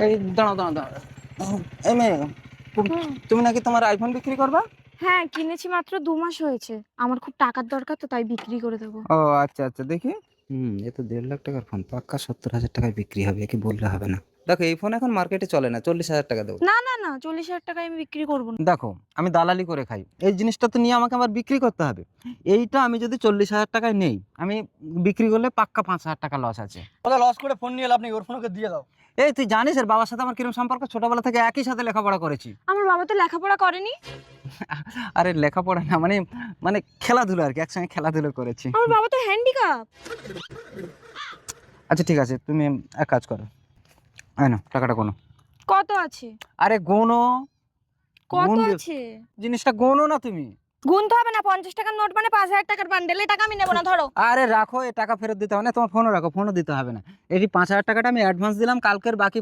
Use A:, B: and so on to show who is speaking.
A: এই দাঁড়াও দাঁড়াও দাঁড়াও। এই মেয়ে,
B: হুম।
A: তুমি নাকি তোমার আইফোন বিক্রি করবা?
B: হ্যাঁ, কিনেছি মাত্র ২ মাস হয়েছে। আমার খুব টাকার দরকার তো তাই বিক্রি করে দেবো।
A: ও আচ্ছা আচ্ছা, দেখি। এ তো ১.৫ লাখ টাকার ফোন, পাক্কা ৭০,০০০ টাকায় বিক্রি হবে, একে বললে হবে না। দেখো এই ফোন এখন মার্কেটে চলে না, ৪০,০০০ টাকা দেবো।
B: না, না, না, ৪০,০০০ টাকায় আমি বিক্রি করব না।
A: দেখো, আমি দালালি করে খাই, এই জিনিসটা তো নিয়ে আমাকে আবার বিক্রি করতে হবে। এইটা আমি যদি ৪০,০০০ টাকায় নেই, আমি বিক্রি করলে পাক্কা ৫,০০০ টাকা লস আছে।
C: ওটা লস করে ফোন নিয়ে লাভ নেই, ওর ফোন ওকে দিয়ে দাও।
A: এই তুই জানিস এর বাবার সাথে আমার কিরকম সম্পর্ক, ছোটবেলা থেকে একই সাথে লেখাপড়া করেছি।
B: আমার বাবা তো লেখাপড়া করেনি।
A: আরে লেখাপড়া না, মানে মানে খেলাধুলো আর কি, একসঙ্গে খেলাধুলো করেছি।
B: আমার বাবা তো হ্যান্ডিক্যাপ।
A: আচ্ছা ঠিক আছে, তুমি এক কাজ করো, এই নাও টাকাটা গোনো।
B: কত আছে?
A: আরে গোনো,
B: কত
A: গুনবে,
B: আছে?
A: জিনিসটা গোনো না তুমি।
B: গুনতে হবে না, ৫০ টাকার নোট মানে ৫,০০০ টাকার বান্ডেল। এই টাকা আমি নেব না, ধরো।
A: আরে রাখো, এ টাকা ফেরত দিতে হবে না, তোমার ফোনও রাখো, ফোনও দিতে হবে না। এই ৫,০০০ টাকাটা আমি অ্যাডভান্স দিলাম, কালকের বাকি